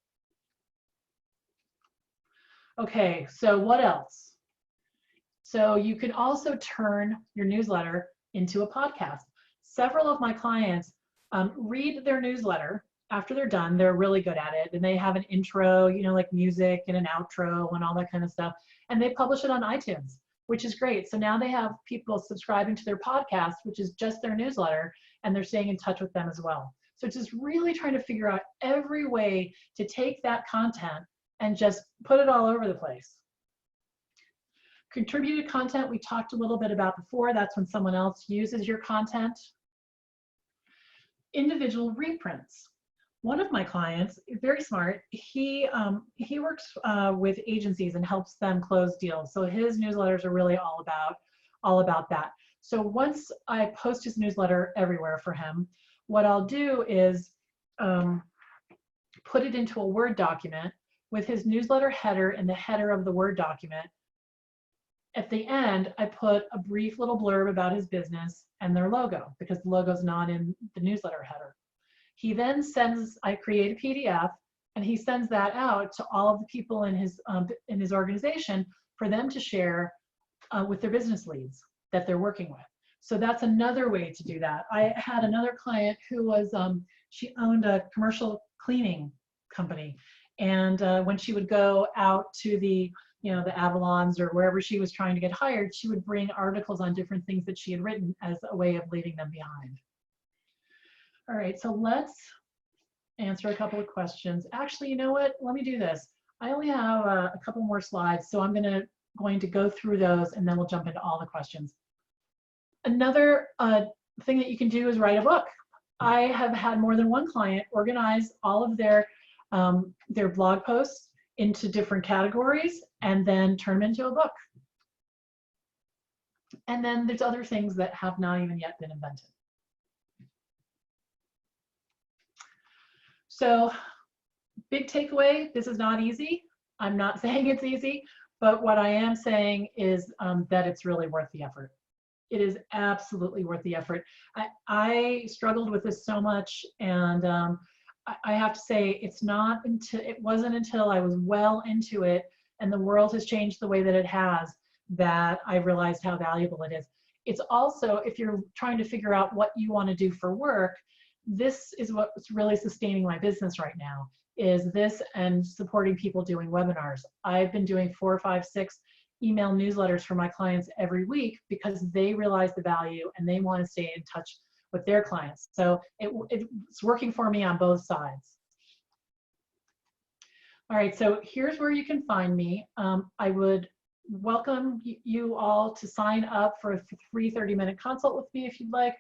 Okay, so what else? So you can also turn your newsletter into a podcast. Several of my clients read their newsletter after they're done. They're really good at it, and they have an intro, like music and an outro and all that kind of stuff, and they publish it on iTunes, which is great. So now they have people subscribing to their podcast, which is just their newsletter, and they're staying in touch with them as well. So just really trying to figure out every way to take that content and just put it all over the place. Contributed content, we talked a little bit about before. That's when someone else uses your content. Individual reprints. One of my clients, very smart, he works with agencies and helps them close deals. So his newsletters are really all about that. So once I post his newsletter everywhere for him, what I'll do is put it into a Word document with his newsletter header in the header of the Word document. At the end, I put a brief little blurb about his business and their logo, because the logo's not in the newsletter header. He then sends, I create a PDF, and he sends that out to all of the people in his organization for them to share with their business leads that they're working with. So that's another way to do that. I had another client who was, she owned a commercial cleaning company. And when she would go out to the Avalons or wherever she was trying to get hired, she would bring articles on different things that she had written as a way of leaving them behind. All right, so let's answer a couple of questions. Actually, you know what? Let me do this. I only have a couple more slides, so I'm going to go through those, and then we'll jump into all the questions. Another thing that you can do is write a book. I have had more than one client organize all of their blog posts into different categories and then turn them into a book. And then there's other things that have not even yet been invented. So, big takeaway, this is not easy. I'm not saying it's easy, but what I am saying is that it's really worth the effort. It is absolutely worth the effort. I struggled with this so much, and I have to say it wasn't until I was well into it and the world has changed the way that it has that I realized how valuable it is. It's also, if you're trying to figure out what you want to do for work, this is what's really sustaining my business right now, is this and supporting people doing webinars. I've been doing 4, 5, 6 email newsletters for my clients every week because they realize the value and they want to stay in touch with their clients. So it's working for me on both sides. All right, so here's where you can find me. I would welcome you all to sign up for a free 30-minute consult with me if you'd like.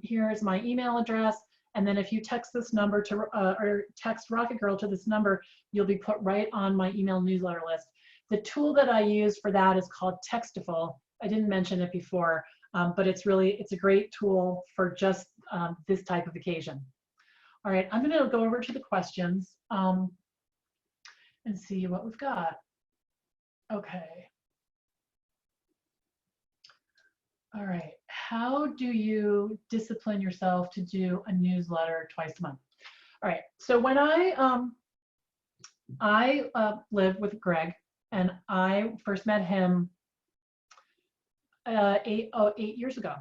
Here's my email address, and then if you text this number to or text RocketGirl to this number, you'll be put right on my email newsletter list. The tool that I use for that is called Textiful. I didn't mention it before, but it's a great tool for just this type of occasion. All right, I'm going to go over to the questions and see what we've got. Okay. All right, how do you discipline yourself to do a newsletter twice a month? All right, so when I live with Greg, and I first met him 8 years ago.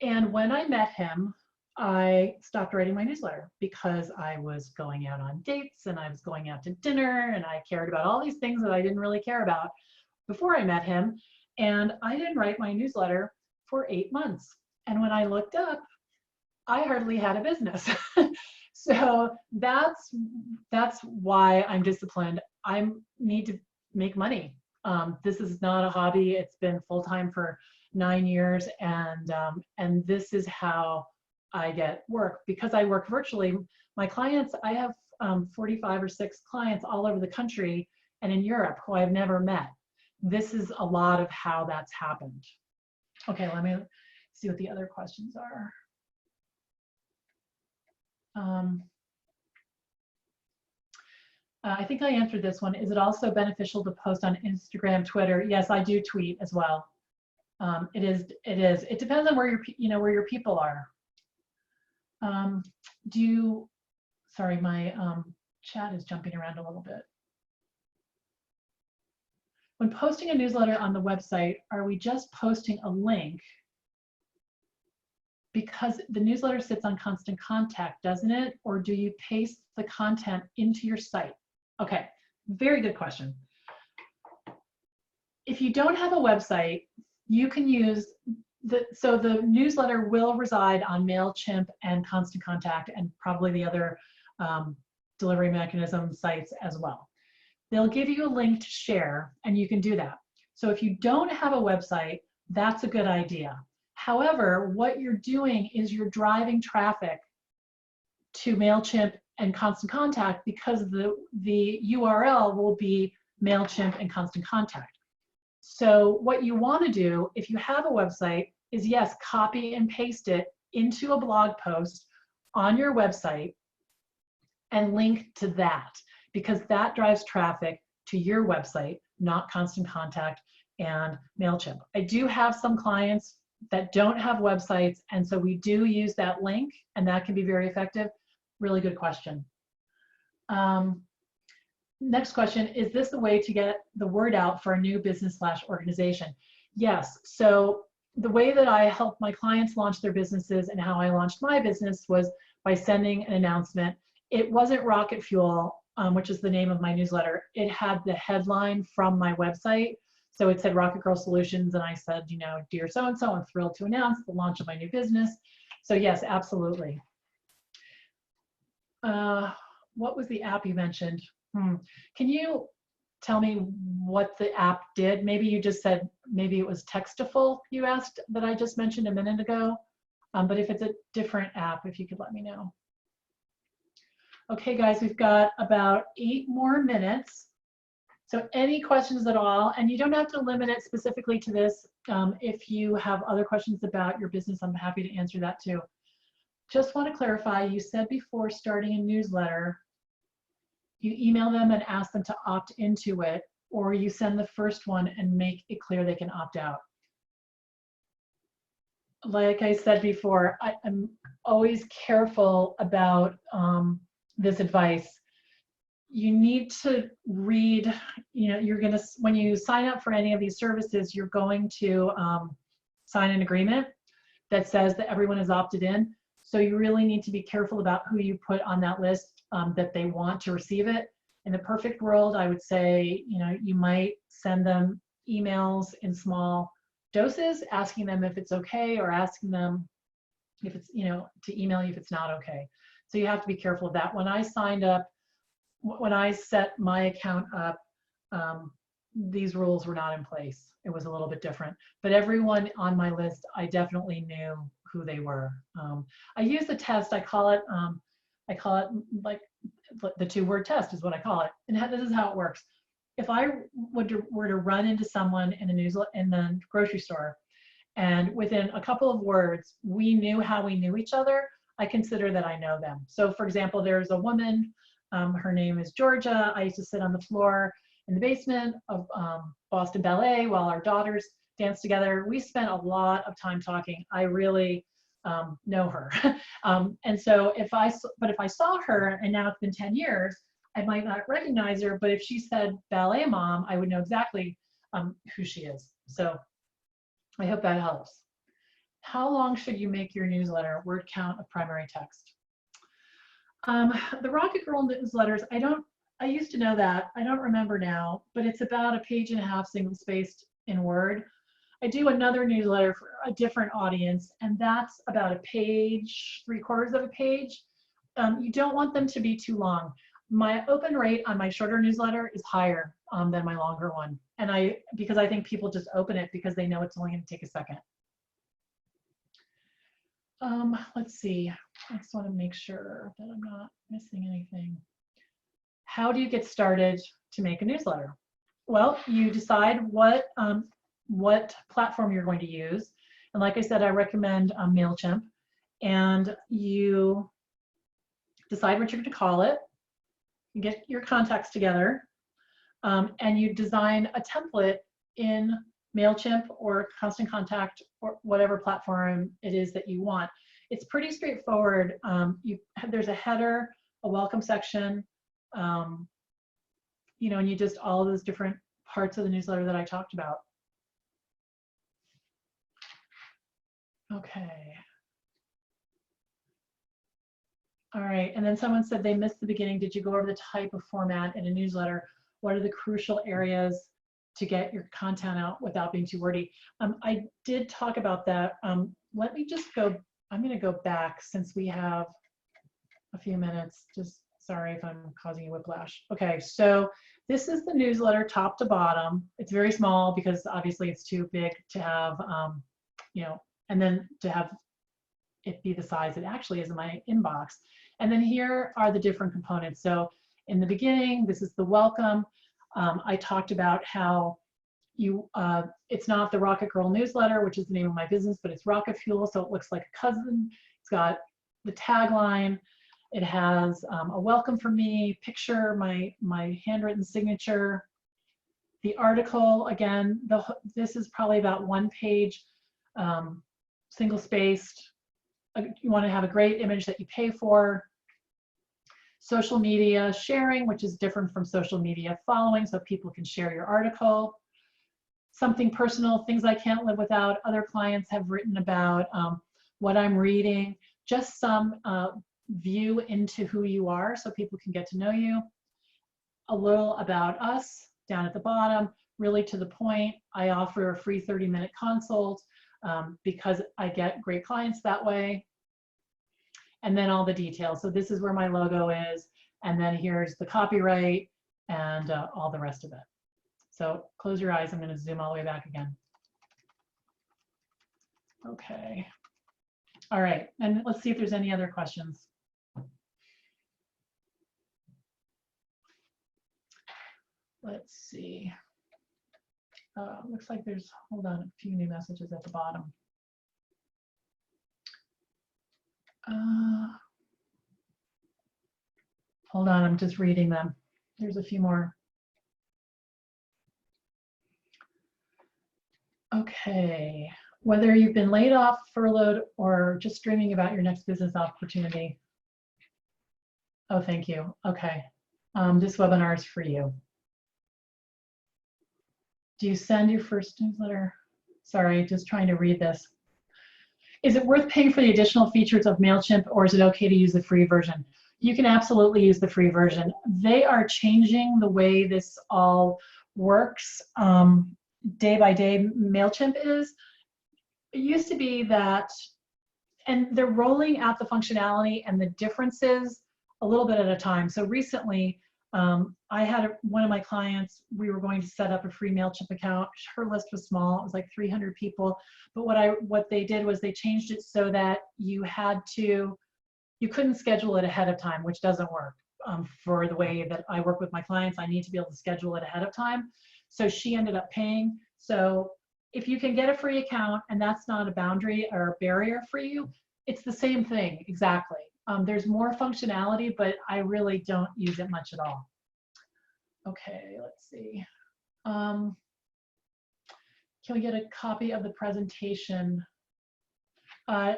And when I met him, I stopped writing my newsletter because I was going out on dates and I was going out to dinner and I cared about all these things that I didn't really care about before I met him. And I didn't write my newsletter for 8 months. And when I looked up, I hardly had a business. So that's why I'm disciplined. I need to make money. This is not a hobby. It's been full-time for 9 years, and this is how I get work. Because I work virtually, my clients, I have 45 or 6 clients all over the country and in Europe who I've never met. This is a lot of how that's happened. Okay, let me see what the other questions are. I think I answered this one. Is it also beneficial to post on Instagram, Twitter? Yes, I do tweet as well. It is. It depends on where your people are. Sorry, my chat is jumping around a little bit. When posting a newsletter on the website, are we just posting a link? Because the newsletter sits on Constant Contact, doesn't it? Or do you paste the content into your site? Okay, very good question. If you don't have a website, you can use so the newsletter will reside on MailChimp and Constant Contact and probably the other delivery mechanism sites as well. they'll give you a link to share, and you can do that. So if you don't have a website, that's a good idea. However, what you're doing is you're driving traffic to MailChimp and Constant Contact, because the URL will be MailChimp and Constant Contact. So what you want to do, if you have a website, is yes, copy and paste it into a blog post on your website and link to that, because that drives traffic to your website, not Constant Contact and MailChimp. I do have some clients that don't have websites, and so we do use that link, and that can be very effective. Really good question. Next question, is this a way to get the word out for a new business / organization? Yes, so the way that I help my clients launch their businesses and how I launched my business was by sending an announcement. It wasn't Rocket Fuel, which is the name of my newsletter. It had the headline from my website. So it said RocketGirl Solutions, and I said, you know, dear so-and-so, I'm thrilled to announce the launch of my new business. So yes, absolutely. What was the app you mentioned? Can you tell me what the app did? Maybe you just said, maybe it was Textiful you asked that I just mentioned a minute ago. But if it's a different app, if you could let me know. Okay, guys, we've got about 8 more minutes. So any questions at all, and you don't have to limit it specifically to this. If you have other questions about your business, I'm happy to answer that too. Just want to clarify, you said before starting a newsletter, you email them and ask them to opt into it, or you send the first one and make it clear they can opt out. Like I said before, I'm always careful about this advice. You need to read, you know, you're gonna, when you sign up for any of these services, you're going to sign an agreement that says that everyone is opted in. So you really need to be careful about who you put on that list that they want to receive it. In the perfect world, I would say, you know, you might send them emails in small doses, asking them if it's okay, or asking them if it's, you know, to email you if it's not okay. So you have to be careful of that. When I signed up, when I set my account up, these rules were not in place. It was a little bit different, but everyone on my list, I definitely knew who they were. I use a test. I call it like the 2-word test is what I call it. And this is how it works. If I were to run into someone in the grocery store, and within a couple of words, we knew how we knew each other, I consider that I know them. So for example, there's a woman, her name is Georgia. I used to sit on the floor in the basement of Boston Ballet while our daughters danced together. We spent a lot of time talking. I really know her. And so if I saw her, and now it's been 10 years, I might not recognize her, but if she said ballet mom, I would know exactly who she is. So I hope that helps. How long should you make your newsletter? Word count of primary text. The Rocket Girl newsletters, I used to know that. I don't remember now, but it's about 1.5 pages single-spaced in Word. I do another newsletter for a different audience, and that's about 1 page, 3/4 of a page. You don't want them to be too long. My open rate on my shorter newsletter is higher than my longer one. And because I think people just open it because they know it's only going to take a second. Let's see. I just want to make sure that I'm not missing anything. How do you get started to make a newsletter? Well, you decide what platform you're going to use. And like I said, I recommend MailChimp. And you decide what you're going to call it. You get your contacts together. And you design a template in MailChimp or Constant Contact or whatever platform it is that you want. It's pretty straightforward. There's a header, a welcome section, you know, and you just all of those different parts of the newsletter that I talked about. Okay. All right, and then someone said they missed the beginning. Did you go over the type of format in a newsletter? What are the crucial areas to get your content out without being too wordy? I did talk about that. Let me just go, I'm gonna go back since we have a few minutes. Just sorry if I'm causing you whiplash. Okay, so This is the newsletter top to bottom. It's very small because obviously it's too big to have, you know, and then to have it be the size it actually is in my inbox. And then here are the different components. So in the beginning, this is the welcome. I talked about how it's not the Rocket Girl newsletter, which is the name of my business, but it's Rocket Fuel, so it looks like a cousin. It's got the tagline. It has a welcome from me, picture, my handwritten signature. The article, again, this is probably about 1 page, single spaced. You want to have a great image that you pay for. Social media sharing, which is different from social media following, so people can share your article. Something personal, things I can't live without. Other clients have written about what I'm reading. Just some view into who you are so people can get to know you. A little about us down at the bottom, really to the point. I offer a free 30-minute consult because I get great clients that way. And then all the details. So this is where my logo is. And then here's the copyright and all the rest of it. So close your eyes. I'm going to zoom all the way back again. Okay. All right. And let's see if there's any other questions. Let's see. Looks like there's, hold on, a few new messages at the bottom. Hold on, I'm just reading them. There's a few more. Okay. Whether you've been laid off, furloughed, or just dreaming about your next business opportunity. Oh, thank you. Okay. This webinar is for you. Do you send your first newsletter? Sorry, just trying to read this. Is it worth paying for the additional features of MailChimp, or is it okay to use the free version? You can absolutely use the free version. They are changing the way this all works day by day. MailChimp is. It used to be that, and they're rolling out the functionality and the differences a little bit at a time. So recently, I had one of my clients, we were going to set up a free MailChimp account. Her list was small, it was like 300 people. But what they did was they changed it so that you couldn't schedule it ahead of time, which doesn't work. For the way that I work with my clients, I need to be able to schedule it ahead of time. So she ended up paying. So if you can get a free account and that's not a boundary or a barrier for you, it's the same thing, exactly. There's more functionality, but I really don't use it much at all. Okay, let's see. Can we get a copy of the presentation? I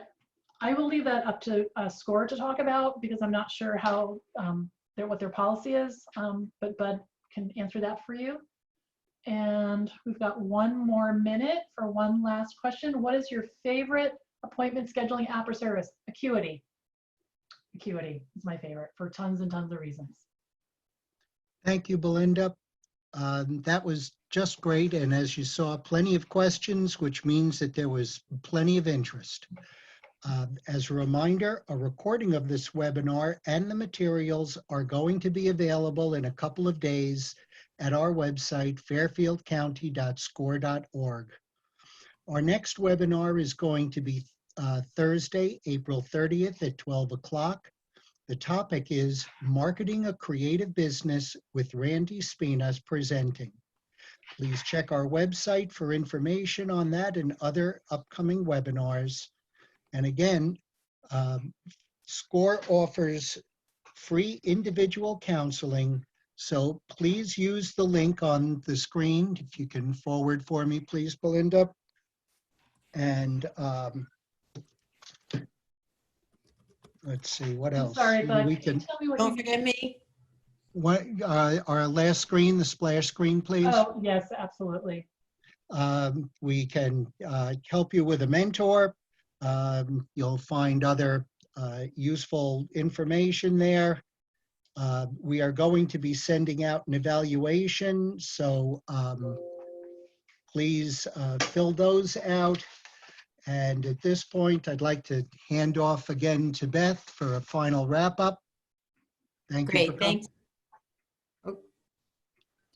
will leave that up to SCORE to talk about because I'm not sure how what their policy is, but Bud can answer that for you. And we've got 1 more minute for one last question. What is your favorite appointment scheduling app or service? Acuity. Acuity is my favorite for tons and tons of reasons. Thank you, Belinda. That was just great. And as you saw, plenty of questions, which means that there was plenty of interest. As a reminder, a recording of this webinar and the materials are going to be available in a couple of days at our website, fairfieldcounty.score.org. Our next webinar is going to be Thursday, April 30th at 12 o'clock. The topic is Marketing a Creative Business with Randy Spinas presenting. Please check our website for information on that and other upcoming webinars. And again, SCORE offers free individual counseling, so please use the link on the screen. If you can forward for me, please, Belinda. And let's see, what else? Sorry, but we can you can, tell me what Don't forget me. what, our last screen, the splash screen, please. Oh, yes, absolutely. We can help you with a mentor. You'll find other useful information there. We are going to be sending out an evaluation, so please fill those out. And at this point, I'd like to hand off again to Beth for a final wrap-up. Thank you. Great, thanks.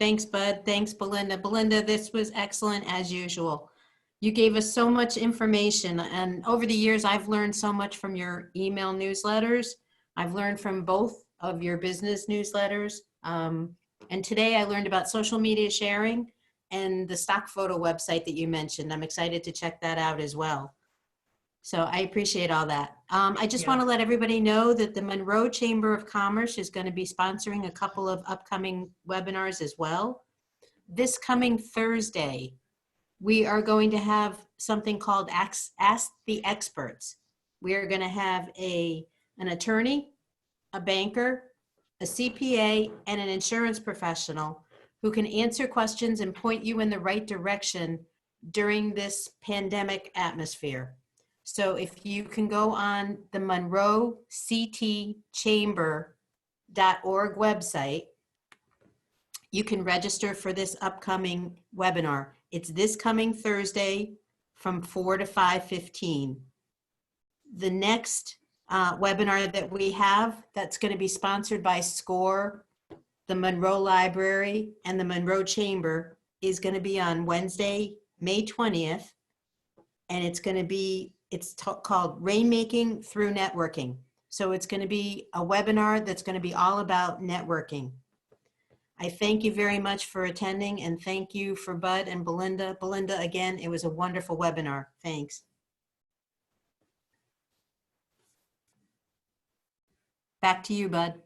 Thanks, Bud. Thanks, Belinda. Belinda, this was excellent as usual. You gave us so much information, and over the years, I've learned so much from your email newsletters. I've learned from both of your business newsletters. And today I learned about social media sharing and the stock photo website that you mentioned. I'm excited to check that out as well. So I appreciate all that. I just want to let everybody know that the Monroe Chamber of Commerce is going to be sponsoring a couple of upcoming webinars as well. This coming Thursday, we are going to have something called Ask the Experts. We are going to have an attorney, a banker, a CPA, and an insurance professional who can answer questions and point you in the right direction during this pandemic atmosphere. So if you can go on the monroectchamber.org website, you can register for this upcoming webinar. It's this coming Thursday from 4 to 5:15. The next webinar that we have that's going to be sponsored by SCORE, the Monroe Library, and the Monroe Chamber is going to be on Wednesday, May 20th. And it's going to be, called Rainmaking Through Networking. So it's going to be a webinar that's going to be all about networking. I thank you very much for attending, and thank you for Bud and Belinda. Belinda, again, it was a wonderful webinar. Thanks. Back to you, Bud.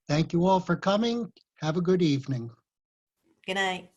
Thank you all for coming. Have a good evening. Good night.